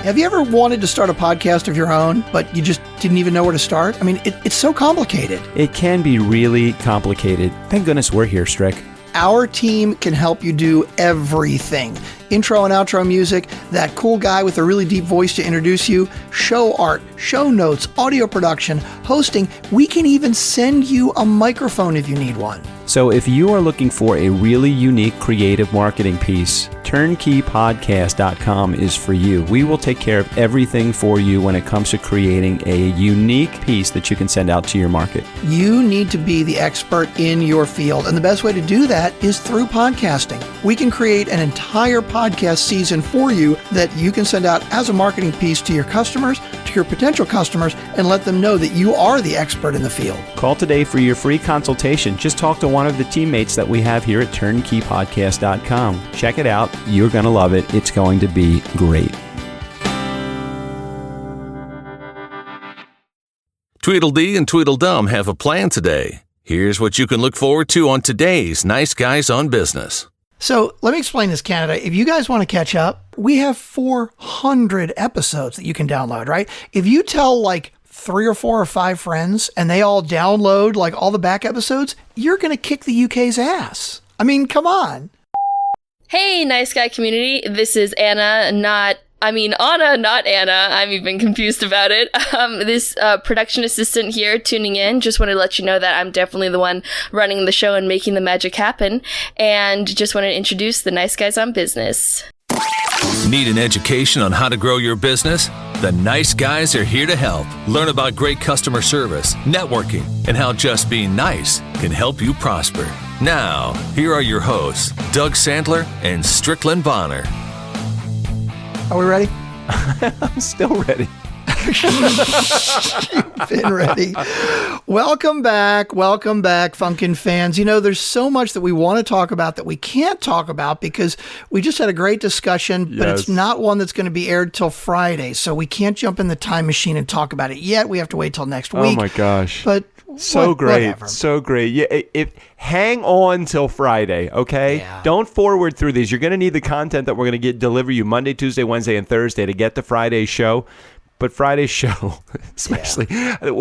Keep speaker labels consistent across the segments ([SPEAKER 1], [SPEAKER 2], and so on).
[SPEAKER 1] Have you ever wanted to start a podcast of your own, but you just didn't even know where to start? I mean, it's so complicated.
[SPEAKER 2] It can be really complicated. Thank goodness we're here, Strick.
[SPEAKER 1] Our team can help you do everything. Intro and outro music, that cool guy with a really deep voice to introduce you, show art, show notes, audio production, hosting. We can even send you a microphone if you need one.
[SPEAKER 2] So if you are looking for a really unique creative marketing piece, turnkeypodcast.com is for you. We will take care of everything for you when it comes to creating a unique piece that you can send out to your market.
[SPEAKER 1] You need to be the expert in your field, and the best way to do that is through podcasting. We can create an entire podcast season for you that you can send out as a marketing piece to your customers, to your potential customers, and let them know that you are the expert in the field.
[SPEAKER 2] Call today for your free consultation. Just talk to one of the teammates that we have here at turnkeypodcast.com. Check it out. You're going to love it. It's going to be great.
[SPEAKER 3] Tweedledee and Tweedledum have a plan today. Here's what you can look forward to on today's Nice Guys on Business.
[SPEAKER 1] So let me explain this, Canada. If you guys want to catch up, we have 400 episodes that you can download, right? If you tell like 3 or 4 or 5 friends and they all download like all the back episodes, you're going to kick the UK's ass. I mean, come on.
[SPEAKER 4] Hey, Nice Guy community. This is Anna, Anna, not Anna. I'm even confused about it. This production assistant here tuning in. Just wanted to let you know that I'm definitely the one running the show and making the magic happen. And just wanted to introduce the Nice Guys on Business.
[SPEAKER 3] Need an education on how to grow your business? The Nice Guys are here to help. Learn about great customer service, networking, and how just being nice can help you prosper. Now, here are your hosts, Doug Sandler and Strickland Bonner.
[SPEAKER 1] Are we ready?
[SPEAKER 2] I'm still ready.
[SPEAKER 1] You've been ready. Welcome back, Funkin' fans. You know, there's so much that we want to talk about that we can't talk about because we just had a great discussion, but It's not one that's going to be aired till Friday, so we can't jump in the time machine and talk about it yet. We have to wait till next week.
[SPEAKER 2] Oh my gosh.
[SPEAKER 1] But
[SPEAKER 2] great.
[SPEAKER 1] Whatever.
[SPEAKER 2] So great. Yeah, hang on till Friday, okay?
[SPEAKER 1] Yeah.
[SPEAKER 2] Don't forward through these. You're going to need the content that we're going to deliver you Monday, Tuesday, Wednesday, and Thursday to get the Friday show. But Friday's show, especially,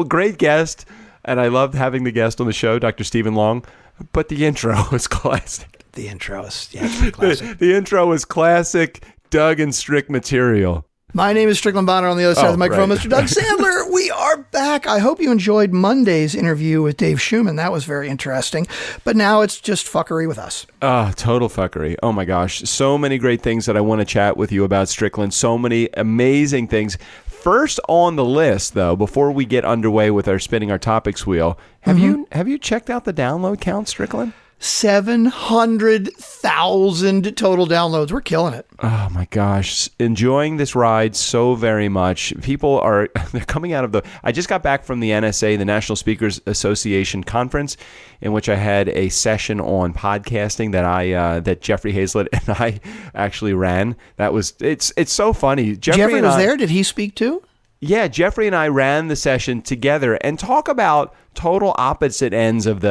[SPEAKER 2] great guest, and I loved having the guest on the show, Dr. Stephen Long, but the intro was classic.
[SPEAKER 1] The intro is classic.
[SPEAKER 2] The intro was classic Doug and Strick material.
[SPEAKER 1] My name is Strickland Bonner. On the other side of the microphone,
[SPEAKER 2] right.
[SPEAKER 1] Mr. Doug Sandler. We are back. I hope you enjoyed Monday's interview with Dave Schumann. That was very interesting. But now it's just fuckery with us.
[SPEAKER 2] Total fuckery. Oh my gosh. So many great things that I want to chat with you about, Strickland. So many amazing things. First on the list, though, before we get underway with our spinning our topics wheel, have you checked out the download count, Strickland?
[SPEAKER 1] 700,000 total downloads. We're killing it.
[SPEAKER 2] Oh my gosh. Enjoying this ride so very much. People they're coming out of I just got back from the NSA, the National Speakers Association conference, in which I had a session on podcasting that Jeffrey Hazlett and I actually ran. It's so funny.
[SPEAKER 1] Jeffrey was there. Did he speak too?
[SPEAKER 2] Yeah, Jeffrey and I ran the session together and talk about total opposite ends of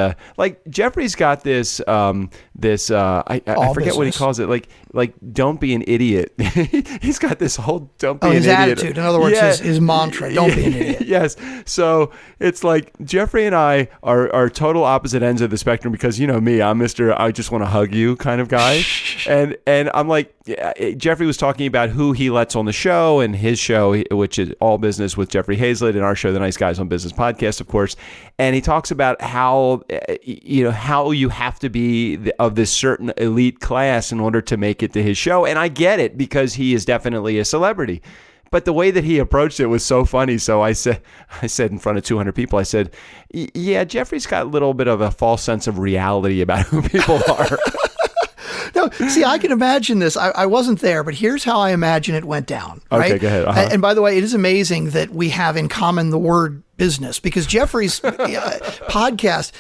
[SPEAKER 2] Jeffrey's got this I forget what he calls it, like don't be an idiot. He's got this whole don't be an
[SPEAKER 1] his
[SPEAKER 2] idiot
[SPEAKER 1] attitude. In other words, his mantra, don't be an idiot.
[SPEAKER 2] Yes. So it's like Jeffrey and I are total opposite ends of the spectrum because you know me, I'm Mr. I just want to hug you kind of guy. and I'm like, Jeffrey was talking about who he lets on the show and his show, which is All Business with Jeffrey Hazlett, and our show, the Nice Guys on Business podcast, of course. And he talks about how you have to be of this certain elite class in order to make it to his show. And I get it because he is definitely a celebrity. But the way that he approached it was so funny. So I said in front of 200 people, I said, yeah, Jeffrey's got a little bit of a false sense of reality about who people are.
[SPEAKER 1] No, see, I can imagine this. I wasn't there, but here's how I imagine it went down. Right?
[SPEAKER 2] Okay, go ahead.
[SPEAKER 1] And by the way, it is amazing that we have in common the word business because Jeffrey's podcast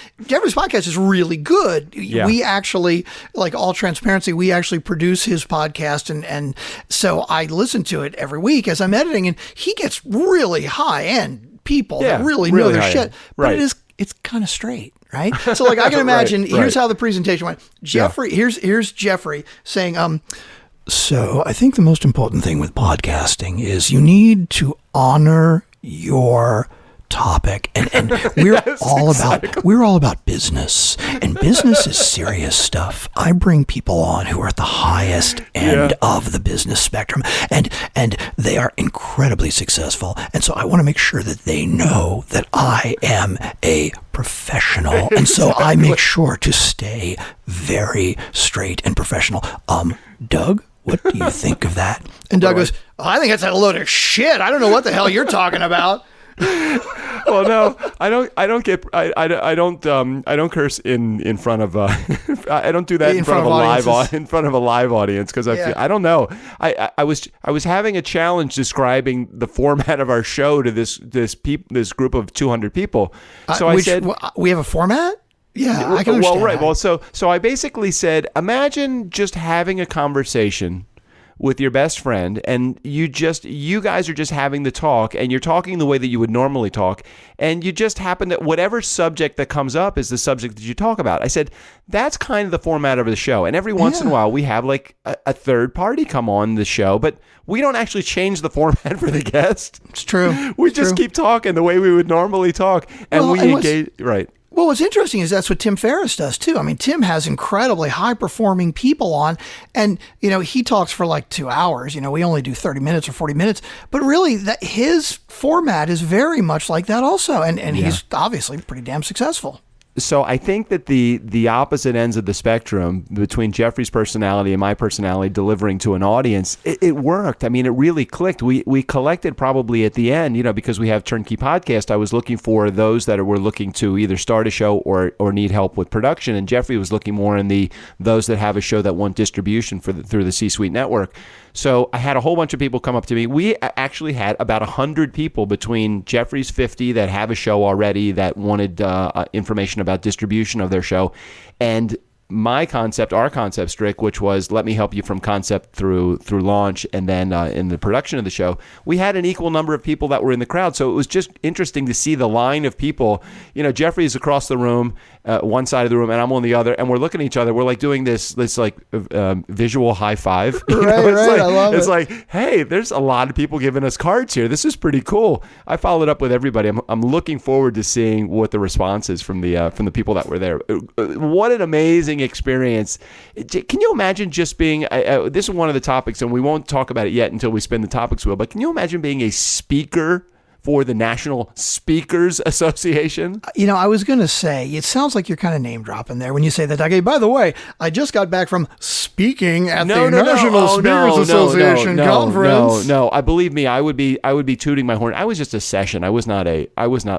[SPEAKER 1] is really good.
[SPEAKER 2] Yeah.
[SPEAKER 1] We actually, like all transparency, we actually produce his podcast. And so I listen to it every week as I'm editing, and he gets really high end people that really know their shit.
[SPEAKER 2] Right.
[SPEAKER 1] But it's kind of straight. Right. So like I can imagine, here's how the presentation went. Jeffrey, here's Jeffrey saying, So I think the most important thing with podcasting is you need to honor your topic, and we're all about business, and business is serious stuff. I bring people on who are at the highest end of the business spectrum, and they are incredibly successful, and so I want to make sure that they know that I am a professional, and so I make sure to stay very straight and professional. Doug, what do you think of that? And Doug goes, I think that's a load of shit. I don't know what the hell you're talking about.
[SPEAKER 2] Well, no, I don't curse in front of I don't do that in front of a live audience because I don't know. I was having a challenge describing the format of our show to this group of 200 people. So I said,
[SPEAKER 1] we have a format? Yeah, I can understand.
[SPEAKER 2] Well, right. Well, so I basically said, imagine just having a conversation with your best friend, and you guys are just having the talk, and you're talking the way that you would normally talk, and you just happen that whatever subject that comes up is the subject that you talk about. I said, that's kind of the format of the show, and every once in a while we have like a third party come on the show, but we don't actually change the format for the guest.
[SPEAKER 1] It's true.
[SPEAKER 2] We just keep talking the way we would normally talk, and we engage. Right.
[SPEAKER 1] Well, what's interesting is that's what Tim Ferriss does too. I mean, Tim has incredibly high-performing people on, and he talks for like 2 hours. We only do 30 minutes or 40 minutes, but really, his format is very much like that also, and he's obviously pretty damn successful.
[SPEAKER 2] So I think that the opposite ends of the spectrum between Jeffrey's personality and my personality delivering to an audience, it worked. I mean, it really clicked. We collected probably at the end, because we have Turnkey Podcast. I was looking for those that were looking to either start a show or need help with production, and Jeffrey was looking more in those that have a show that want distribution through the C-Suite network. So I had a whole bunch of people come up to me. We actually had about 100 people between Jeffrey's 50 that have a show already that wanted information about distribution of their show, and our concept, Strick, which was let me help you from concept through launch, and then in the production of the show, we had an equal number of people that were in the crowd. So it was just interesting to see the line of people. Jeffrey is across the room, one side of the room, and I'm on the other, and we're looking at each other. We're like doing this like visual high five.
[SPEAKER 1] Right. I love it.
[SPEAKER 2] It's like, hey, there's a lot of people giving us cards here. This is pretty cool. I followed up with everybody. I'm looking forward to seeing what the response is from the people that were there. What an amazing experience. Can you imagine just being this is one of the topics, and we won't talk about it yet until we spin the topics wheel, but can you imagine being a speaker for the National Speakers Association?
[SPEAKER 1] I was going to say, it sounds like you're kind of name dropping there when you say that. Okay, by the way, I just got back from speaking at the National Speakers Association conference.
[SPEAKER 2] No, believe me, I would be tooting my horn. I was just a session. I was not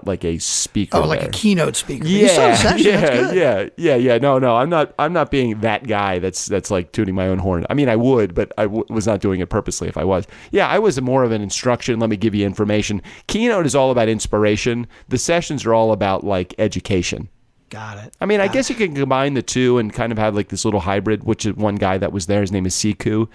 [SPEAKER 2] like a speaker.
[SPEAKER 1] Oh, like a keynote speaker.
[SPEAKER 2] Yeah,
[SPEAKER 1] you saw a session. That's good.
[SPEAKER 2] Yeah. No, I'm not being that guy that's like tooting my own horn. I mean, I would, but I was not doing it purposely if I was. Yeah, I was more of an instruction. Let me give you information. Keynote is all about inspiration. The sessions are all about like education.
[SPEAKER 1] Got it.
[SPEAKER 2] I mean, I guess you can combine the two and kind of have like this little hybrid, which is one guy that was there. His name is Siku.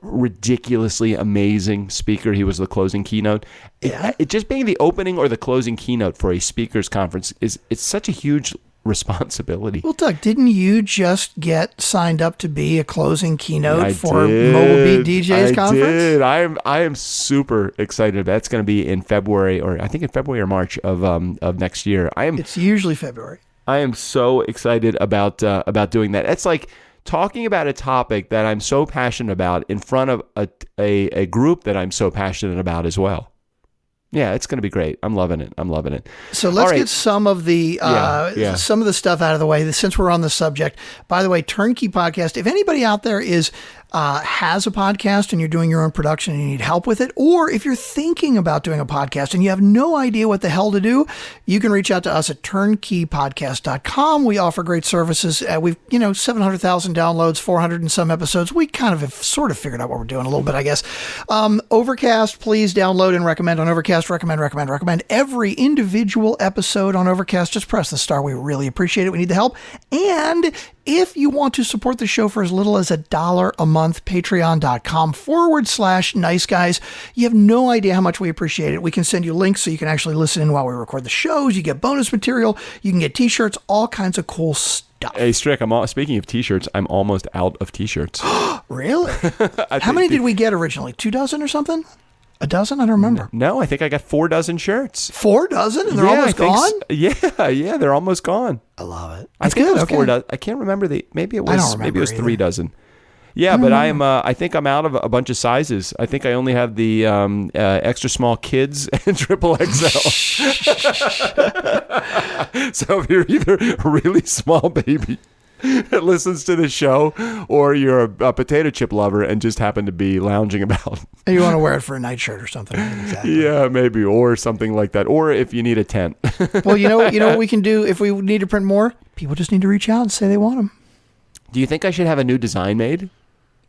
[SPEAKER 2] Ridiculously amazing speaker. He was the closing keynote.
[SPEAKER 1] Yeah.
[SPEAKER 2] It just being the opening or the closing keynote for a speakers conference it's such a huge responsibility.
[SPEAKER 1] Well, Doug, didn't you just get signed up to be a closing keynote for Mobile Beat DJs conference?
[SPEAKER 2] I did. I am super excited. That's going to be in February, or I think in February or March of next year. It's
[SPEAKER 1] usually February.
[SPEAKER 2] I am so excited about doing that. It's like talking about a topic that I'm so passionate about in front of a group that I'm so passionate about as well. Yeah, it's going to be great. I'm loving it.
[SPEAKER 1] So let's get some of the some of the stuff out of the way since we're on the subject. By the way, Turnkey Podcast. If anybody out there has a podcast and you're doing your own production and you need help with it, or if you're thinking about doing a podcast and you have no idea what the hell to do, you can reach out to us at turnkeypodcast.com. We offer great services. We've 700,000 downloads, 400 and some episodes. We kind of have sort of figured out what we're doing a little bit, I guess. Overcast, please download and recommend on Overcast. Recommend every individual episode on Overcast. Just press the star. We really appreciate it. We need the help. And If you want to support the show for as little as $1 a month, patreon.com/nice guys. You have no idea how much we appreciate it. We can send you links so you can actually listen in while we record the shows. You get bonus material. You can get t-shirts, all kinds of cool stuff.
[SPEAKER 2] Hey, Strick, speaking of t-shirts, I'm almost out of t-shirts.
[SPEAKER 1] Really? How many did we get originally? 2 dozen or something? A dozen? I don't remember.
[SPEAKER 2] No, I think I got 4 dozen shirts.
[SPEAKER 1] 4 dozen? And they're almost gone?
[SPEAKER 2] Yeah, they're almost gone.
[SPEAKER 1] I love it.
[SPEAKER 2] I think it was 4 dozen. I can't remember maybe it was 3 dozen. Yeah, but I think I'm out of a bunch of sizes. I think I only have the extra small kids and triple XL. So if you're either a really small baby that listens to the show, or you're a potato chip lover and just happen to be lounging about.
[SPEAKER 1] And you want to wear it for a nightshirt or something. Exactly.
[SPEAKER 2] Yeah, maybe, or something like that. Or if you need a tent.
[SPEAKER 1] Well, you know what we can do if we need to print more? People just need to reach out and say they want them.
[SPEAKER 2] Do you think I should have a new design made?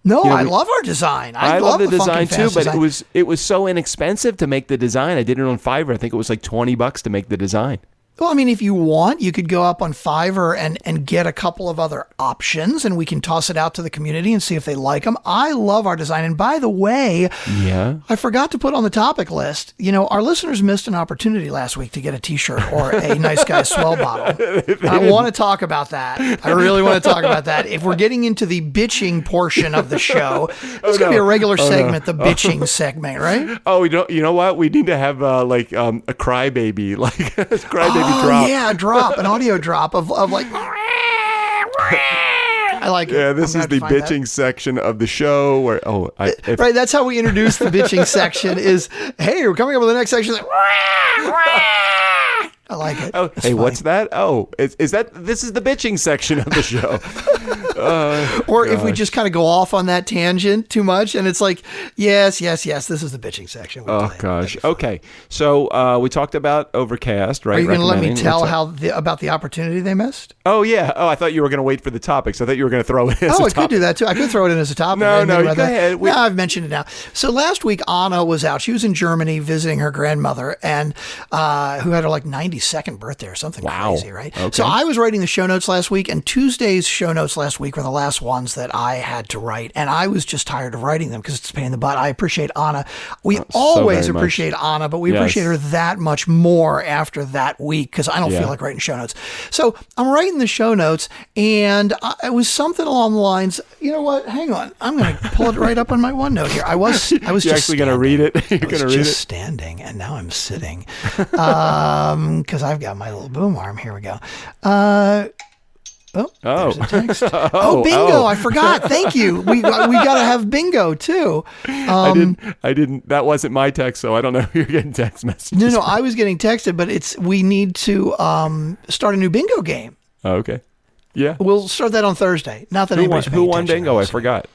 [SPEAKER 1] No, I love our design. I love the
[SPEAKER 2] design too, but
[SPEAKER 1] design.
[SPEAKER 2] it was so inexpensive to make the design. I did it on Fiverr. I think it was like $20 to make the design.
[SPEAKER 1] Well, I mean, if you want, you could go up on Fiverr and get a couple of other options, and we can toss it out to the community and see if they like them. I love our design. And by the way, I forgot to put on the topic list, our listeners missed an opportunity last week to get a t-shirt or a Nice Guy Swell bottle. I want to talk about that. I really want to talk about that. If we're getting into the bitching portion of the show, it's going to be a regular segment, the bitching segment, right?
[SPEAKER 2] Oh, you know what? We need to have a crybaby, a crybaby drop.
[SPEAKER 1] Yeah, an audio drop of like. I like it.
[SPEAKER 2] Yeah, this is the bitching section of the show where
[SPEAKER 1] right. That's how we introduce the bitching section. Is hey, we're coming up with the next section. I like it.
[SPEAKER 2] Oh, hey, what's that? Oh, is that this is the bitching section of the show?
[SPEAKER 1] Or if we just kind of go off on that tangent too much, and it's like, yes, this is the bitching section.
[SPEAKER 2] Oh gosh. Okay, so we talked about Overcast, right?
[SPEAKER 1] Are you going to let me tell about the opportunity they missed?
[SPEAKER 2] Oh yeah. Oh, I thought you were going to wait for the topics. I thought you were going to throw it.
[SPEAKER 1] I could do that too. I could throw it in as a topic.
[SPEAKER 2] No, go ahead.
[SPEAKER 1] No, I've mentioned it now. So last week, Anna was out. She was in Germany visiting her grandmother, and who had her 92nd birthday or something crazy, right? Okay. So I was writing the show notes last week, and Tuesday's show notes last week were the last ones that I had to write, and I was just tired of writing them because it's a pain in the butt. I appreciate Anna. We always appreciate Anna, but we appreciate her that much more after that week because I don't feel like writing show notes. So I'm writing the show notes, and it was something along the lines, you know what? Hang on. I'm going to pull it right up on my OneNote here. I was
[SPEAKER 2] You're
[SPEAKER 1] just
[SPEAKER 2] actually going to read it? You're going to read it?
[SPEAKER 1] Standing, and now I'm sitting because I've got my little boom arm. Here we go. There's a text. Bingo! I forgot. Thank you. We got to have bingo too.
[SPEAKER 2] I didn't. That wasn't my text, so I don't know if you're getting text messages.
[SPEAKER 1] No, I was getting texted, but we need to start a new bingo game.
[SPEAKER 2] Oh, okay. Yeah,
[SPEAKER 1] we'll start that on Thursday. Not that
[SPEAKER 2] who won bingo? I forgot.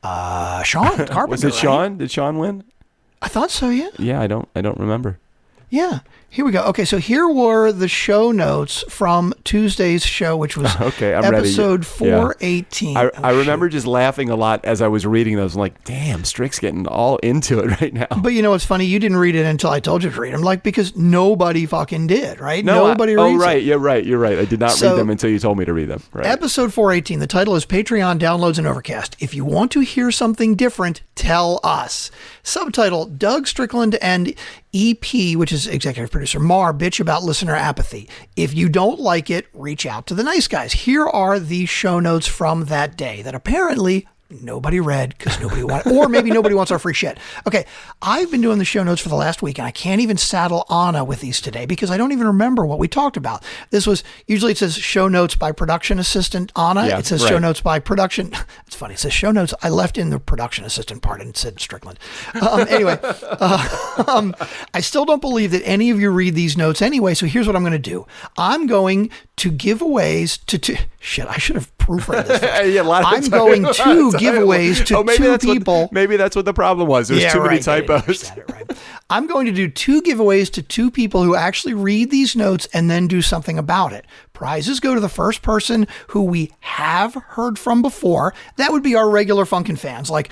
[SPEAKER 1] Sean Carpenter.
[SPEAKER 2] Was it Sean? Did Sean win?
[SPEAKER 1] I thought so. Yeah.
[SPEAKER 2] Yeah, I don't remember.
[SPEAKER 1] Yeah. Here we go. Okay, so here were the show notes from Tuesday's show, which was episode 418.
[SPEAKER 2] Yeah. I remember just laughing a lot as I was reading those. I'm like, damn, Strick's getting all into it right now.
[SPEAKER 1] But you know what's funny? You didn't read it until I told you to read them, because nobody fucking did, right? Nobody reads
[SPEAKER 2] Oh, right.
[SPEAKER 1] it.
[SPEAKER 2] You're right. I did not read them until you told me to read them. Right.
[SPEAKER 1] Episode 418, the title is Patreon Downloads and Overcast. If you want to hear something different, tell us. Subtitle, Doug Strickland and EP, which is executive producer Mar, bitch about listener apathy. If you don't like it, reach out to the nice guys. Here are the show notes from that day that apparently nobody read because nobody wanted, or maybe nobody wants our free shit. Okay, I've been doing the show notes for the last week, and I can't even saddle Anna with these today because I don't even remember what we talked about. This was, usually it says show notes by production assistant Anna. It says show notes by production. It's funny. It says show notes. I left in the production assistant part and it said Strickland. Anyway, I still don't believe that any of you read these notes anyway, so here's what I'm going to do. I'm going to giveaways to shit, I should have proofread this. I'm going to giveaways to two people.
[SPEAKER 2] Maybe that's what the problem was. There's too many typos.
[SPEAKER 1] I'm going to do 2 giveaways to 2 people who actually read these notes and then do something about it. Prizes go to the first person who we have heard from before. That would be our regular Funkin' fans, like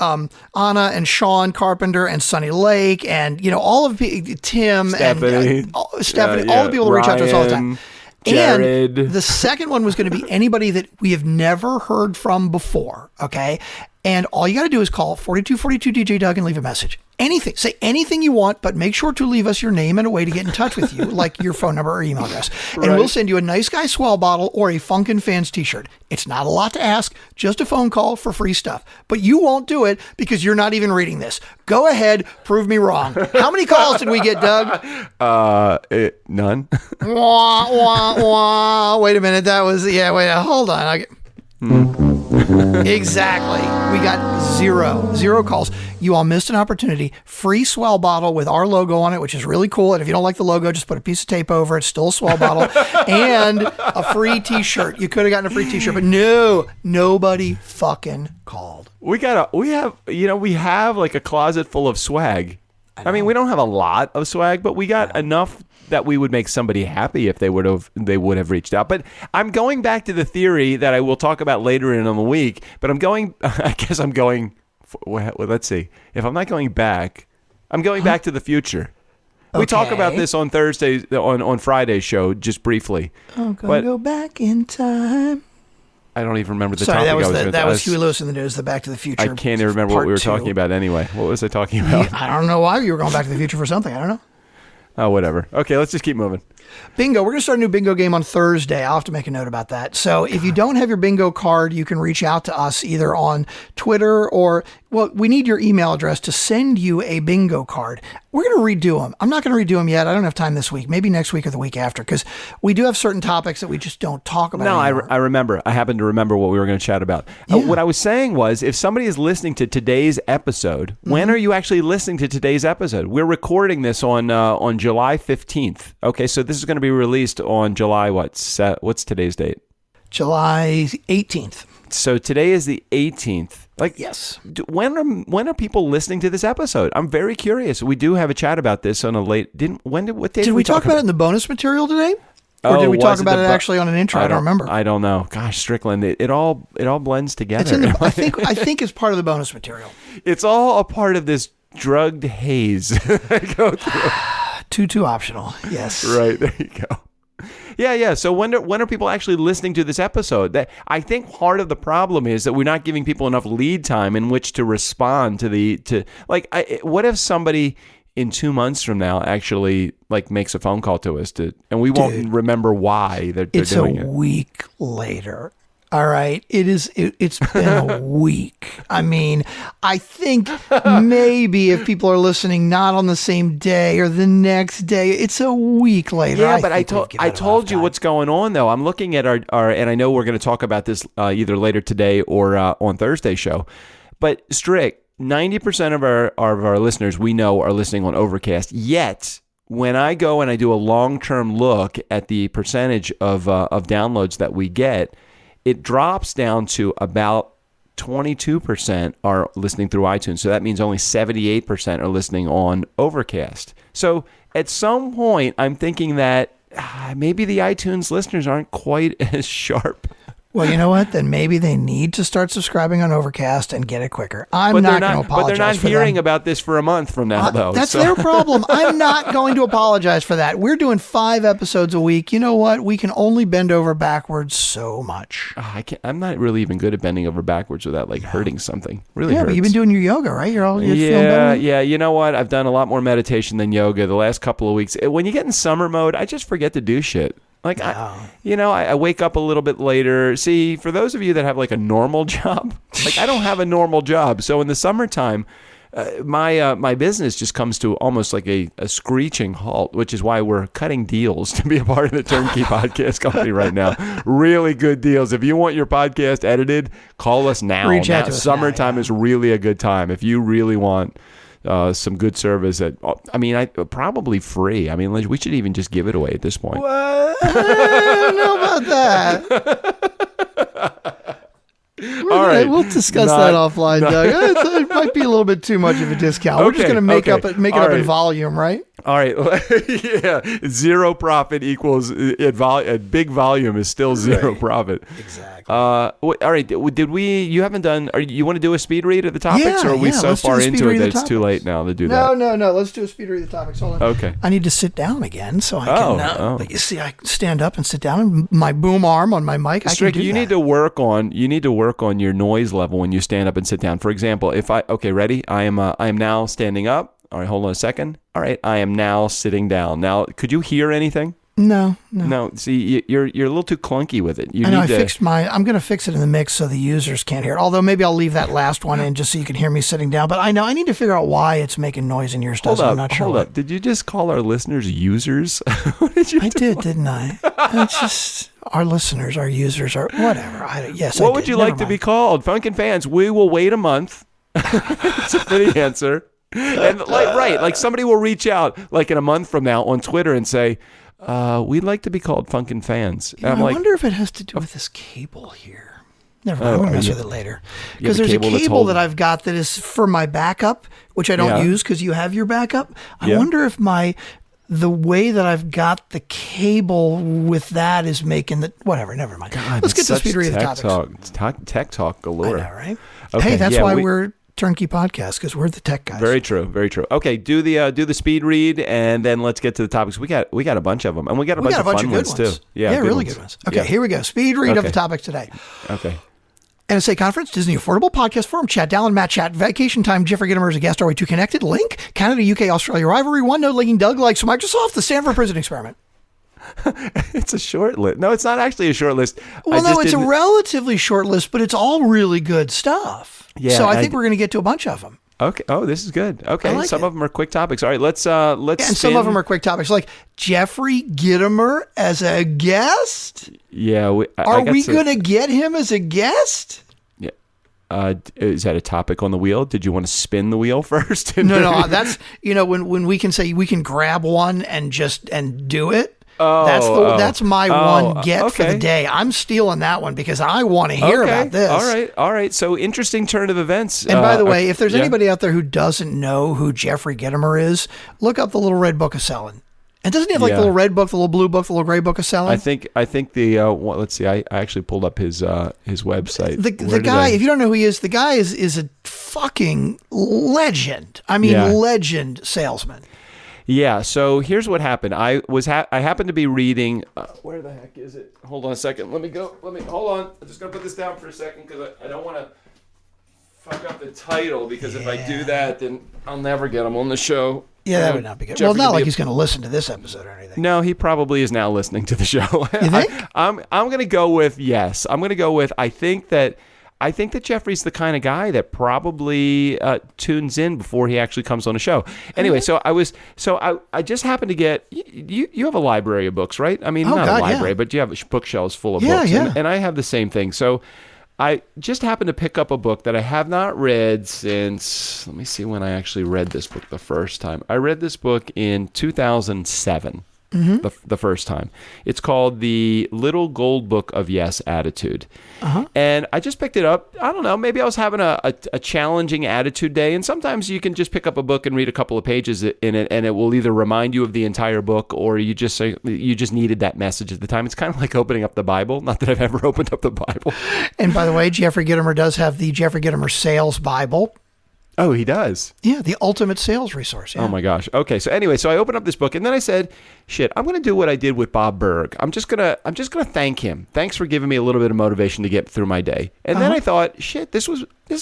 [SPEAKER 1] Anna and Sean Carpenter and Sunny Lake and all of Tim
[SPEAKER 2] Stephanie.
[SPEAKER 1] and Stephanie, all the people who reach out to us all the time.
[SPEAKER 2] Jared.
[SPEAKER 1] And the second one was going to be anybody that we have never heard from before, okay? And all you got to do is call 4242 DJ Doug and leave a message. Anything. Say anything you want, but make sure to leave us your name and a way to get in touch with you, like your phone number or email address. And we'll send you a Nice Guy Swell bottle or a Funkin' Fans t-shirt. It's not a lot to ask, just a phone call for free stuff. But you won't do it because you're not even reading this. Go ahead, prove me wrong. How many calls did we get, Doug?
[SPEAKER 2] None.
[SPEAKER 1] Wah, wah, wah. Wait a minute. That was, hold on. Exactly. We got zero calls. You all missed an opportunity. Free Swell bottle with our logo on it, which is really cool. And if you don't like the logo, just put a piece of tape over it. Still a Swell bottle. And a free t-shirt. You could have gotten a free t-shirt, but no, nobody fucking called.
[SPEAKER 2] We have like a closet full of swag. I mean, we don't have a lot of swag, but we got enough that we would make somebody happy if they would have reached out. But I'm going back to the theory that I will talk about later in the week. But let's see. If I'm not going back, I'm going back to the future. We talk about this on Thursday, on Friday's show, just briefly.
[SPEAKER 1] I'm going to go back in time.
[SPEAKER 2] I don't even remember the
[SPEAKER 1] topic.
[SPEAKER 2] That
[SPEAKER 1] was Huey Lewis in the news, the Back to the Future.
[SPEAKER 2] I can't even remember what we were talking about anyway. What was I talking about?
[SPEAKER 1] I don't know why you were going back to the future for something. I don't know.
[SPEAKER 2] Oh, whatever. Okay, let's just keep moving.
[SPEAKER 1] Bingo. We're going to start a new bingo game on Thursday. I'll have to make a note about that. So if you don't have your bingo card, you can reach out to us either on Twitter or, we need your email address to send you a bingo card. We're going to redo them. I'm not going to redo them yet. I don't have time this week. Maybe next week or the week after, because we do have certain topics that we just don't talk about anymore.
[SPEAKER 2] I remember. I happen to remember what we were going to chat about. What I was saying was, if somebody is listening to today's episode, when are you actually listening to today's episode? We're recording this on July 15th. Okay, so this is going to be released on July, what's today's date?
[SPEAKER 1] July 18th.
[SPEAKER 2] So today is the 18th.
[SPEAKER 1] Yes.
[SPEAKER 2] When are people listening to this episode? I'm very curious. We do have a chat about this on a late. What day did
[SPEAKER 1] we talk about it in the bonus material today? Or did we talk about it actually on an intro? I don't remember.
[SPEAKER 2] I don't know. Gosh, Strickland, it all blends together.
[SPEAKER 1] I think it's part of the bonus material.
[SPEAKER 2] It's all a part of this drugged haze I go through.
[SPEAKER 1] Too optional. Yes.
[SPEAKER 2] Right, there you go. Yeah. So when are people actually listening to this episode? I think part of the problem is that we're not giving people enough lead time in which to respond what if somebody in 2 months from now actually makes a phone call to us and we won't remember why they're doing it.
[SPEAKER 1] It's a week later. All right. It's been a week. I mean, I think maybe if people are listening not on the same day or the next day, it's a week later.
[SPEAKER 2] Yeah, but I told you what's going on though. I'm looking at our and I know we're going to talk about this either later today or on Thursday's show. But Strick, 90% of our listeners we know are listening on Overcast. Yet when I go and I do a long-term look at the percentage of downloads that we get, it drops down to about 22% are listening through iTunes. So that means only 78% are listening on Overcast. So at some point, I'm thinking that maybe the iTunes listeners aren't quite as sharp.
[SPEAKER 1] Well, you know what? Then maybe they need to start subscribing on Overcast and get it quicker. I'm not going to apologize.
[SPEAKER 2] But they're not hearing about this for a month from now, though.
[SPEAKER 1] That's their problem. I'm not going to apologize for that. We're doing 5 episodes a week. You know what? We can only bend over backwards so much.
[SPEAKER 2] I'm not really even good at bending over backwards without hurting something. Really hurts.
[SPEAKER 1] But you've been doing your yoga, right? You're feeling better?
[SPEAKER 2] Yeah. You know what? I've done a lot more meditation than yoga the last couple of weeks. When you get in summer mode, I just forget to do shit. I wake up a little bit later. See, for those of you that have a normal job, I don't have a normal job. So in the summertime, my business just comes to almost like a screeching halt, which is why we're cutting deals to be a part of the Turnkey podcast company right now. Really good deals. If you want your podcast edited, call us now.
[SPEAKER 1] Reach out to us.
[SPEAKER 2] Summertime is really a good time. If you really want some good service probably free. I mean, we should even just give it away at this point.
[SPEAKER 1] Well, I don't know about that. All right, we'll discuss that offline, Doug. It might be a little bit too much of a discount. We're just going to make it up in volume, right?
[SPEAKER 2] All right. Yeah. Zero profit equals at big volume is still zero profit.
[SPEAKER 1] Exactly.
[SPEAKER 2] All right. You haven't done, you want to do a speed read of the topics, or are we so
[SPEAKER 1] let's do
[SPEAKER 2] far
[SPEAKER 1] a speed
[SPEAKER 2] into it
[SPEAKER 1] read
[SPEAKER 2] that
[SPEAKER 1] of the
[SPEAKER 2] it's too
[SPEAKER 1] topics.
[SPEAKER 2] late now to do that?
[SPEAKER 1] No. Let's do a speed read of the topics. Hold on.
[SPEAKER 2] Okay.
[SPEAKER 1] I need to sit down again so I can.
[SPEAKER 2] Oh.
[SPEAKER 1] But you see, I stand up and sit down, and my boom arm on my mic.
[SPEAKER 2] Strick,
[SPEAKER 1] I can do
[SPEAKER 2] you
[SPEAKER 1] that.
[SPEAKER 2] need to work on your noise level when you stand up and sit down. For example, ready? I am now standing up. All right, hold on a second. All right, I am now sitting down. Now, could you hear anything?
[SPEAKER 1] No.
[SPEAKER 2] See, you're a little too clunky with it.
[SPEAKER 1] I'm going to fix it in the mix so the users can't hear it. Although maybe I'll leave that last one in just so you can hear me sitting down. But I know I need to figure out why it's making noise in your stuff. I'm not sure.
[SPEAKER 2] Hold up. Did you just call our listeners users? What did you do?
[SPEAKER 1] I did, didn't I? It's just our listeners, our users, or whatever.
[SPEAKER 2] What would you like to be called? Funkin' Fans, we will wait a month for the answer. And like somebody will reach out like in a month from now on Twitter and say, we'd like to be called Funkin' Fans.
[SPEAKER 1] I wonder if it has to do with this cable here. Never mind. I'm going to mess with it later. Because there's a cable that I've got that is for my backup, which I don't use because you have your backup. I wonder if the way that I've got the cable with that is making the whatever. Never mind.
[SPEAKER 2] God,
[SPEAKER 1] let's get to speed read of the topics.
[SPEAKER 2] Tech talk galore.
[SPEAKER 1] I know, right?
[SPEAKER 2] Okay,
[SPEAKER 1] hey, that's why we're Turnkey Podcast, because we're the tech guys.
[SPEAKER 2] Very true. Okay, do the speed read, and then let's get to the topics. We got a bunch of them, and we got a bunch of fun ones too.
[SPEAKER 1] Yeah, really good ones. Okay, here we go. Speed read of the topics today.
[SPEAKER 2] Okay.
[SPEAKER 1] NSA Conference, Disney Affordable, Podcast Forum, Chat Dallin, Matt Chat, Vacation Time, Jeffrey Gitomer as a guest. Are we too connected? Link, Canada, UK, Australia rivalry, OneNote linking Doug likes Microsoft, the Stanford Prison Experiment.
[SPEAKER 2] It's a short list. No, it's not actually a short list.
[SPEAKER 1] Well, no, it's a relatively short list, but it's all really good stuff. Yeah, so I think we're going to get to a bunch of them.
[SPEAKER 2] Okay. Oh, this is good. Okay. Some of them are quick topics. All right. Let's and
[SPEAKER 1] some of them are quick topics, like Jeffrey Gitomer as a guest.
[SPEAKER 2] Yeah.
[SPEAKER 1] Are we going to get him as a guest?
[SPEAKER 2] Yeah. Is that a topic on the wheel? Did you want to spin the wheel first?
[SPEAKER 1] No. That's when we can say we can grab one and do it. That's my one get for the day. I'm stealing that one because I want to hear about this.
[SPEAKER 2] All right. So interesting turn of events.
[SPEAKER 1] And by the way, if there's anybody out there who doesn't know who Jeffrey Gitomer is, look up the Little Red Book of Selling. And doesn't he have like the little red book, the little blue book, the little gray book of selling?
[SPEAKER 2] I think the let's see. I actually pulled up his website.
[SPEAKER 1] The guy, if you don't know who he is, the guy is a fucking legend. I mean, legend salesman.
[SPEAKER 2] Yeah. So here's what happened. I happened to be reading. Where the heck is it? Hold on a second. Hold on. I'm just gonna put this down for a second because I don't want to fuck up the title, because if I do that, then I'll never get him on the show.
[SPEAKER 1] Yeah, that would not be good. Well, not like he's going to listen to this episode or anything.
[SPEAKER 2] No, he probably is now listening to the show.
[SPEAKER 1] You think?
[SPEAKER 2] I'm going to go with yes. I'm going to go with I think that Jeffrey's the kind of guy that probably tunes in before he actually comes on a show. Anyway, I just happened to get you have a library of books, right? I mean, not a library, but you have bookshelves full of books, and I have the same thing. So I just happened to pick up a book that I have not read since, let me see when I actually read this book the first time. I read this book in 2007, the first time. It's called The Little Gold Book of Yes Attitude. And I just picked it up. I don't know, maybe I was having a challenging attitude day, and sometimes you can just pick up a book and read a couple of pages in it, and it will either remind you of the entire book, or you just needed that message at the time. It's kind of like opening up the Bible. Not that I've ever opened up the Bible.
[SPEAKER 1] And by the way, Jeffrey Gitomer does have the Jeffrey Gitomer Sales Bible.
[SPEAKER 2] Oh, he does?
[SPEAKER 1] Yeah, the ultimate sales resource. Yeah.
[SPEAKER 2] Oh, my gosh. Okay, so anyway, I opened up this book, and then I said, shit, I'm going to do what I did with Bob Berg. I'm just going to thank him. Thanks for giving me a little bit of motivation to get through my day. And then I thought, shit, this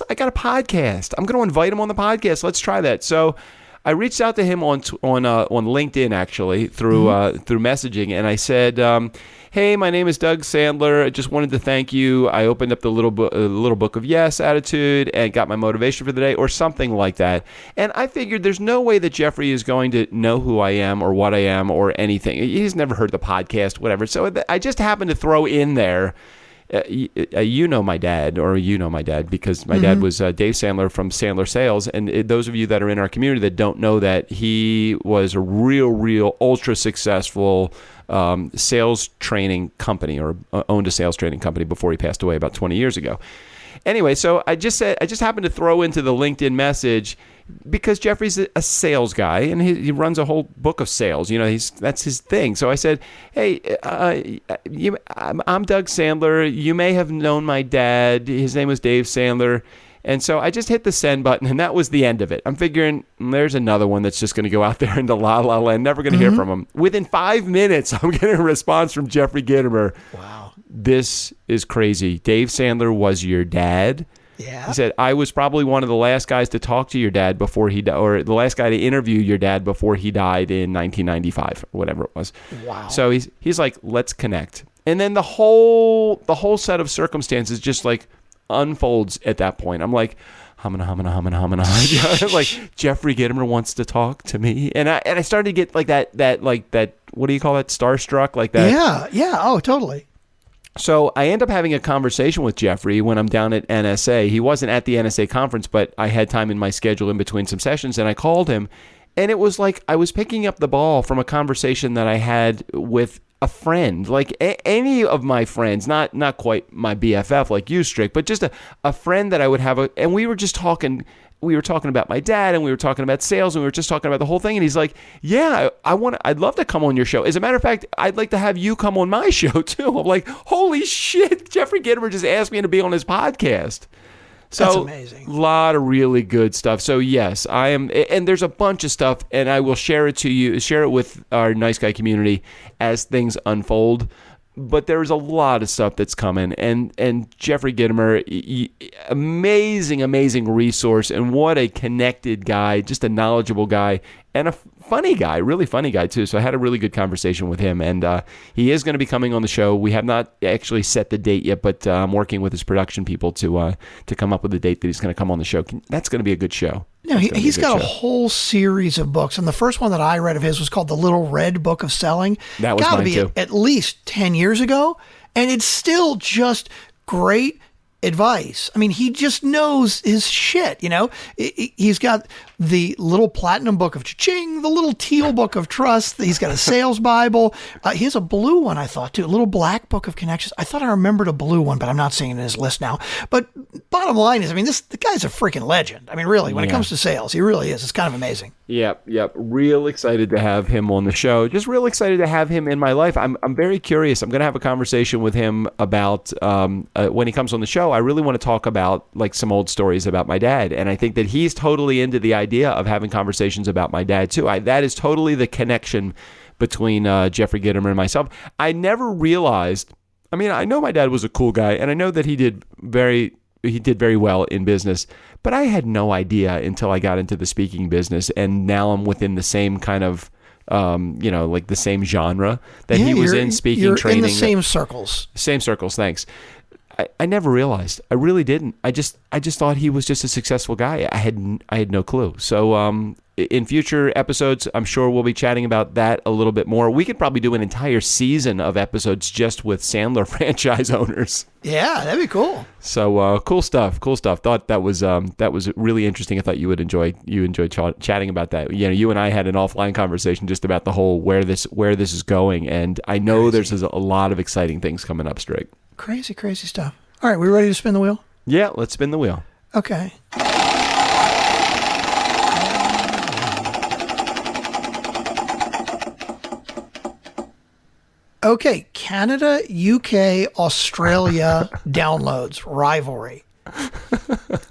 [SPEAKER 2] I got a podcast. I'm going to invite him on the podcast. Let's try that. So I reached out to him on LinkedIn, actually, through messaging, and I said, hey, my name is Doug Sandler. I just wanted to thank you. I opened up the little book of Yes Attitude and got my motivation for the day, or something like that. And I figured there's no way that Jeffrey is going to know who I am or what I am or anything. He's never heard the podcast, whatever. So I just happened to throw in there, you know my dad, because my dad was Dave Sandler from Sandler Sales. And those of you that are in our community that don't know that, he was a real ultra successful sales training company, or owned a sales training company before he passed away about 20 years ago. Anyway, so I just happened to throw into the LinkedIn message, because Jeffrey's a sales guy and he runs a whole book of sales. You know, that's his thing. So I said, hey, I'm Doug Sandler. You may have known my dad. His name was Dave Sandler. And so I just hit the send button, and that was the end of it. I'm figuring there's another one that's just going to go out there into la la land, never going to hear from him. Within 5 minutes, I'm getting a response from Jeffrey Gitomer.
[SPEAKER 1] Wow.
[SPEAKER 2] This is crazy. Dave Sandler was your dad?
[SPEAKER 1] Yeah.
[SPEAKER 2] He said, I was probably one of the last guys to talk to your dad before he died, or the last guy to interview your dad before he died in 1995, or whatever it was.
[SPEAKER 1] Wow.
[SPEAKER 2] So he's like, let's connect. And then the whole set of circumstances just like unfolds at that point. I'm like, humming. Like, Jeffrey Gitomer wants to talk to me. And I started to get like that, what do you call that? Starstruck, like that.
[SPEAKER 1] Yeah. Oh, totally.
[SPEAKER 2] So I end up having a conversation with Jeffrey when I'm down at NSA. He wasn't at the NSA conference, but I had time in my schedule in between some sessions, and I called him. And it was like I was picking up the ball from a conversation that I had with a friend, like any of my friends, not quite my BFF like you, Strick, but just a friend that I would have. And we were just talking. We were talking about my dad, and we were talking about sales, and we were just talking about the whole thing. And he's like, yeah, I'd love to come on your show. As a matter of fact, I'd like to have you come on my show too. I'm like, holy shit, Jeffrey Gitomer just asked me to be on his podcast. So,
[SPEAKER 1] that's amazing.
[SPEAKER 2] A lot of really good stuff. So yes, I am, and there's a bunch of stuff, and I will share it with our Nice Guy community as things unfold. But there's a lot of stuff that's coming, and Jeffrey Gitomer, amazing resource, and what a connected guy, just a knowledgeable guy, and a funny guy, really funny guy too. So I had a really good conversation with him, and he is going to be coming on the show. We have not actually set the date yet, but I'm working with his production people to come up with a date that he's going to come on the show. That's going to be a good show.
[SPEAKER 1] No, he's got a whole series of books, and the first one that I read of his was called The Little Red Book of Selling.
[SPEAKER 2] That was mine too.
[SPEAKER 1] At least 10 years ago, and it's still just great advice. I mean, he just knows his shit, you know? He's got the little platinum book of cha-ching, the little teal book of trust. He's got a sales Bible. He has a blue one, I thought, too, a little black book of connections. I thought I remembered a blue one, but I'm not seeing it in his list now. But bottom line is, I mean, the guy's a freaking legend. I mean, really, when it comes to sales, he really is. It's kind of amazing.
[SPEAKER 2] Yep. Real excited to have him on the show. Just real excited to have him in my life. I'm very curious. I'm going to have a conversation with him about when he comes on the show. I really want to talk about like some old stories about my dad, and I think that he's totally into the idea of having conversations about my dad too. That is totally the connection between Jeffrey Gitomer and myself. I never realized. I mean, I know my dad was a cool guy, and I know that he did very well in business, but I had no idea until I got into the speaking business, and now I'm within the same kind of, like the same genre that he was in, speaking, training.
[SPEAKER 1] In the same circles.
[SPEAKER 2] Same circles, thanks. I never realized. I really didn't. I just thought he was just a successful guy. I had no clue. So in future episodes, I'm sure we'll be chatting about that a little bit more. We could probably do an entire season of episodes just with Sandler franchise owners.
[SPEAKER 1] Yeah, that'd be cool.
[SPEAKER 2] So cool stuff. Thought that was really interesting. I thought you enjoyed chatting about that. You know, you and I had an offline conversation just about the whole where this is going, and I know there's a lot of exciting things coming up, Strick.
[SPEAKER 1] Crazy stuff. All right, we ready to spin the wheel?
[SPEAKER 2] Yeah, let's spin the wheel.
[SPEAKER 1] Okay. Okay, Canada, UK, Australia downloads rivalry.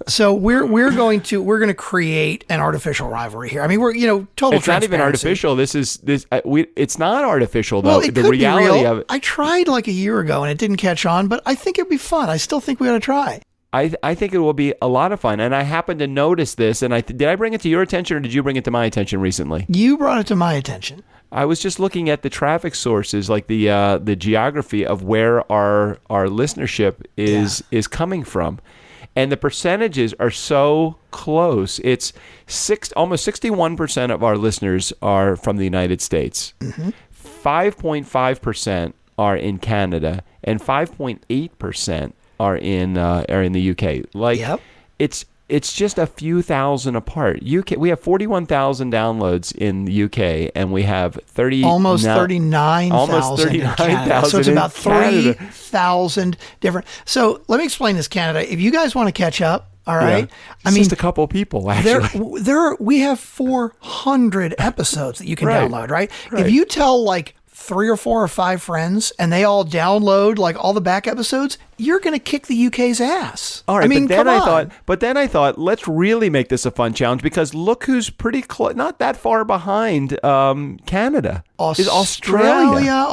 [SPEAKER 1] So we're going to create an artificial rivalry here. I mean, we're total.
[SPEAKER 2] It's not even artificial. It's not artificial though.
[SPEAKER 1] Well, it
[SPEAKER 2] the
[SPEAKER 1] could
[SPEAKER 2] reality
[SPEAKER 1] be real.
[SPEAKER 2] of it.
[SPEAKER 1] I tried like a year ago and it didn't catch on, but I think it'd be fun. I still think we ought to try.
[SPEAKER 2] I think it will be a lot of fun, and I happened to notice this. And did I bring it to your attention, or did you bring it to my attention recently?
[SPEAKER 1] You brought it to my attention.
[SPEAKER 2] I was just looking at the traffic sources, like the geography of where our listenership is coming from. And the percentages are so close. It's almost 61% of our listeners are from the United States. 5.5% are in Canada, and 5.8% are in the UK. It's just a few thousand apart. We have 41,000 downloads in the UK, and we have almost 39,000 in Canada.
[SPEAKER 1] So it's about 3,000 different. So let me explain this, Canada. If you guys want to catch up, All right.
[SPEAKER 2] It's just a couple people, actually.
[SPEAKER 1] We have 400 episodes that you can download, right? If you tell like 3 or 4 or 5 friends and they all download like all the back episodes, you're going to kick the UK's ass.
[SPEAKER 2] All right.
[SPEAKER 1] I mean,
[SPEAKER 2] but then I thought, let's really make this a fun challenge, because look who's pretty close, not that far behind Canada. Is Australia,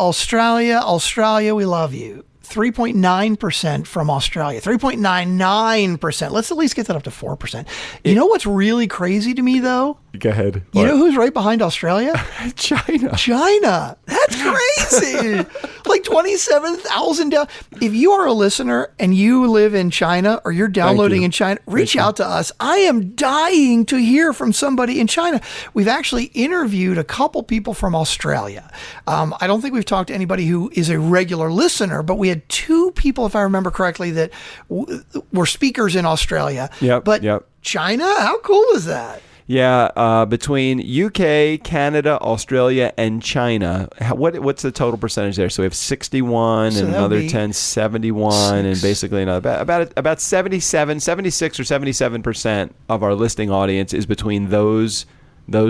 [SPEAKER 2] we love you. 3.9% from Australia, 3.99%. Let's at least get that up to 4%. You know what's really crazy to me, though? Go ahead.
[SPEAKER 1] You know who's right behind Australia?
[SPEAKER 2] China.
[SPEAKER 1] That's crazy. Like 27,000 down. If you are a listener and you live in China or you're downloading in China, reach out to us. I am dying to hear from somebody in China. We've actually interviewed a couple people from Australia. I don't think we've talked to anybody who is a regular listener, but we had 2 people, if I remember correctly, that were speakers in Australia. But China, how cool is that?
[SPEAKER 2] Yeah, between UK, Canada, Australia, and China, what's the total percentage there? So we have 61 and another 10, 71, and basically about 77, 76 or 77% of our listening audience is between those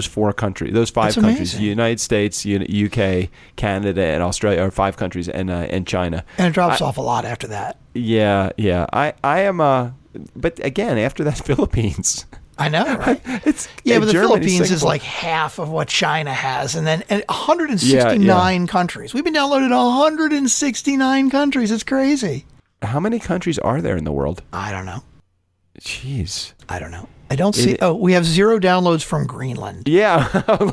[SPEAKER 2] 4 countries, those 5 countries: United States, UK, Canada, and Australia, or 5 countries, and China.
[SPEAKER 1] And it drops off a lot after that.
[SPEAKER 2] Yeah. I am. But again, after that, Philippines.
[SPEAKER 1] I know, right? But the Philippines is like half of what China has, and 169 countries. We've been downloaded in 169 countries. It's crazy.
[SPEAKER 2] How many countries are there in the world?
[SPEAKER 1] I don't know.
[SPEAKER 2] Jeez,
[SPEAKER 1] I don't know. I don't see. We have 0 downloads from Greenland.
[SPEAKER 2] Yeah,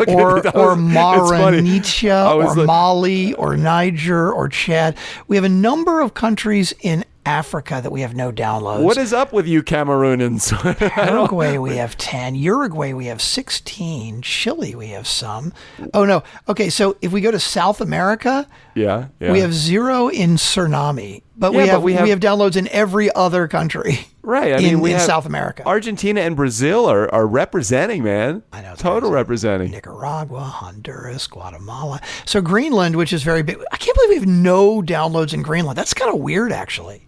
[SPEAKER 1] or Mauritania, or Mali, or Niger, or Chad. We have a number of countries in Africa that we have no downloads.
[SPEAKER 2] What is up with you Cameroonans?
[SPEAKER 1] Paraguay, we have 10. Uruguay, we have 16. Chile, we have some. Oh, no. Okay, so if we go to South America, we have 0 in Suriname. But we have downloads in every other country.
[SPEAKER 2] Right.
[SPEAKER 1] In South America.
[SPEAKER 2] Argentina and Brazil are representing, man.
[SPEAKER 1] I know.
[SPEAKER 2] Total representing.
[SPEAKER 1] Nicaragua, Honduras, Guatemala. So Greenland, which is very big. I can't believe we have no downloads in Greenland. That's kind of weird, actually.